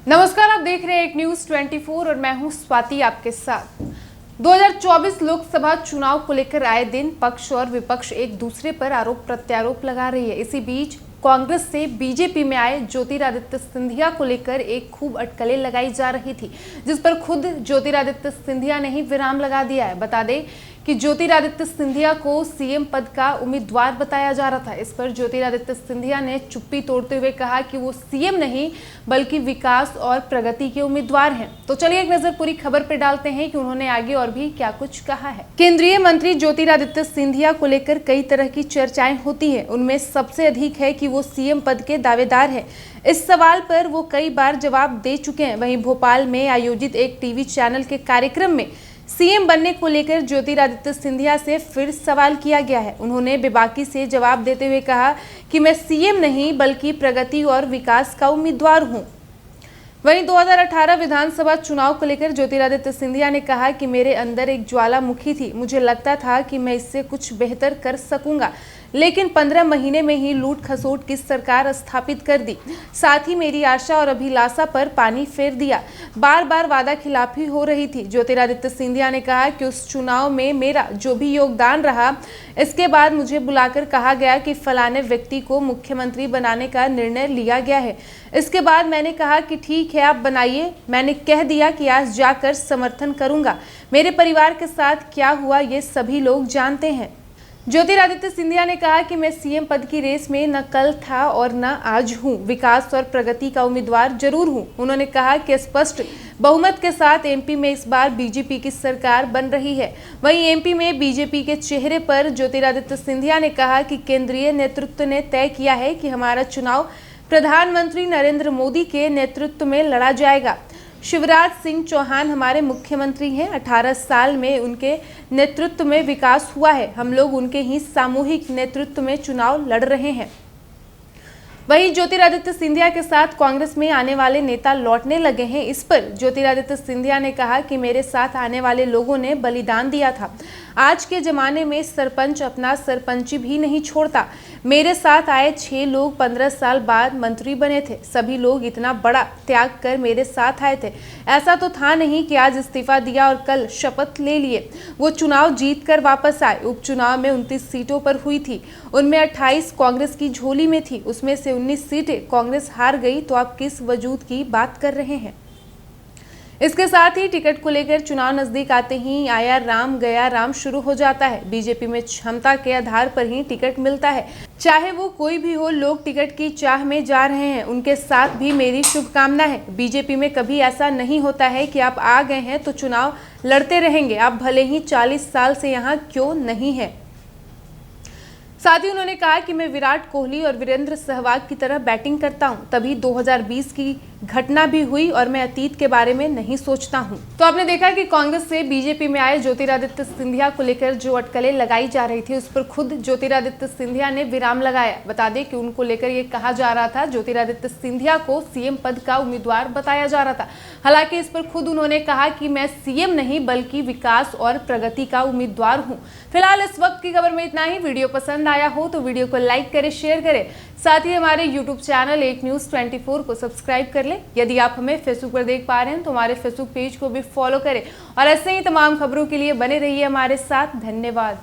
नमस्कार, आप देख रहे हैं एक न्यूज 24 और मैं हूं स्वाति आपके साथ। 2024 लोकसभा चुनाव को लेकर आए दिन पक्ष और विपक्ष एक दूसरे पर आरोप प्रत्यारोप लगा रही है। इसी बीच कांग्रेस से बीजेपी में आए ज्योतिरादित्य सिंधिया को लेकर एक खूब अटकलें लगाई जा रही थी, जिस पर खुद ज्योतिरादित्य सिंधिया ने ही विराम लगा दिया है। बता दें कि ज्योतिरादित्य सिंधिया को सीएम पद का उम्मीदवार बताया जा रहा था। इस पर ज्योतिरादित्य सिंधिया ने चुप्पी तोड़ते हुए कहा कि वो सीएम नहीं बल्कि विकास और प्रगति के उम्मीदवार हैं। तो चलिए एक नजर पूरी खबर पर डालते हैं कि उन्होंने आगे और भी क्या कुछ कहा है। केंद्रीय मंत्री ज्योतिरादित्य सिंधिया को लेकर कई तरह की चर्चाएं होती है। उनमें सबसे अधिक है कि वो सीएम पद के दावेदार है। इस सवाल पर वो कई बार जवाब दे चुके हैं। वहीं भोपाल में आयोजित एक टीवी चैनल के कार्यक्रम में सीएम बनने को लेकर ज्योतिरादित्य सिंधिया से फिर सवाल किया गया है। उन्होंने बेबाकी से जवाब देते हुए कहा कि मैं सीएम नहीं बल्कि प्रगति और विकास का उम्मीदवार हूं। वहीं 2018 विधानसभा चुनाव को लेकर ज्योतिरादित्य सिंधिया ने कहा कि मेरे अंदर एक ज्वालामुखी थी। मुझे लगता था कि मैं इससे कुछ बेहतर कर सकूंगा, लेकिन 15 महीने में ही लूट खसोट की सरकार स्थापित कर दी। साथ ही मेरी आशा और अभिलाषा पर पानी फेर दिया। बार बार वादा खिलाफी हो रही थी। ज्योतिरादित्य सिंधिया ने कहा कि उस चुनाव में मेरा जो भी योगदान रहा, इसके बाद मुझे बुलाकर कहा गया कि फलाने व्यक्ति को मुख्यमंत्री बनाने का निर्णय लिया गया है। इसके बाद मैंने कहा कि ठीक है, आप बनाइए। मैंने कह दिया कि आज जाकर समर्थन करूंगा। मेरे परिवार के साथ क्या हुआ ये सभी लोग जानते हैं। ज्योतिरादित्य सिंधिया ने कहा कि मैं सीएम पद की रेस में न कल था और न आज हूं। विकास और प्रगति का उम्मीदवार जरूर हूं। उन्होंने कहा कि स्पष्ट बहुमत के साथ एमपी में इस बार बीजेपी की सरकार बन रही है। वहीं एमपी में बीजेपी के चेहरे पर ज्योतिरादित्य सिंधिया ने कहा कि केंद्रीय नेतृत्व ने तय किया है कि हमारा चुनाव प्रधानमंत्री नरेंद्र मोदी के नेतृत्व में लड़ा जाएगा। शिवराज सिंह चौहान हमारे मुख्यमंत्री हैं। 18 साल में उनके नेतृत्व में विकास हुआ है। हम लोग उनके ही सामूहिक नेतृत्व में चुनाव लड़ रहे हैं। वहीं ज्योतिरादित्य सिंधिया के साथ कांग्रेस में आने वाले नेता लौटने लगे हैं। इस पर ज्योतिरादित्य सिंधिया ने कहा कि मेरे साथ आने वाले लोगों ने बलिदान दिया था। आज के जमाने में सरपंच अपना सरपंची भी नहीं छोड़ता। मेरे साथ आए 6 लोग 15 साल बाद मंत्री बने थे। सभी लोग इतना बड़ा त्याग कर मेरे साथ आए थे। ऐसा तो था नहीं कि आज इस्तीफा दिया और कल शपथ ले लिए। वो चुनाव जीत कर वापस आए। उपचुनाव में 29 सीटों पर हुई थी। उनमें 28 कांग्रेस की झोली में थी। उसमें से 19 सीटें कांग्रेस हार गई। तो आप किस वजूद की बात कर रहे हैं। इसके साथ ही टिकट को लेकर चुनाव नजदीक आते ही आया राम गया राम शुरू हो जाता है। बीजेपी में क्षमता के आधार पर ही टिकट मिलता है, चाहे वो कोई भी हो। लोग टिकट की चाह में जा रहे हैं, उनके साथ भी मेरी शुभकामना है। बीजेपी में कभी ऐसा नहीं होता है कि आप आ गए हैं तो चुनाव लड़ते रहेंगे। आप भले ही 40 साल से यहाँ क्यों नहीं है। साथ ही उन्होंने कहा कि मैं विराट कोहली और वीरेंद्र सहवाग की तरह बैटिंग करता हूं, तभी 2020 की घटना भी हुई और मैं अतीत के बारे में नहीं सोचता हूं। तो आपने देखा कि कांग्रेस से बीजेपी में आए ज्योतिरादित्य सिंधिया को लेकर जो अटकलें लगाई जा रही थी, उस पर खुद ज्योतिरादित्य सिंधिया ने विराम लगाया। बता दें कि उनको लेकर ये कहा जा रहा था, ज्योतिरादित्य सिंधिया को सीएम पद का उम्मीदवार बताया जा रहा था। हालांकि इस पर खुद उन्होंने कहा कि मैं सीएम नहीं बल्कि विकास और प्रगति का उम्मीदवार हूँ। फिलहाल इस वक्त की खबर में इतना ही। वीडियो पसंद आया हो तो वीडियो को लाइक करें, शेयर करें। साथ ही हमारे YouTube चैनल एक न्यूज 24 को सब्सक्राइब कर लें। यदि आप हमें फेसबुक पर देख पा रहे हैं तो हमारे फेसबुक पेज को भी फॉलो करें और ऐसे ही तमाम खबरों के लिए बने रहिए हमारे साथ। धन्यवाद।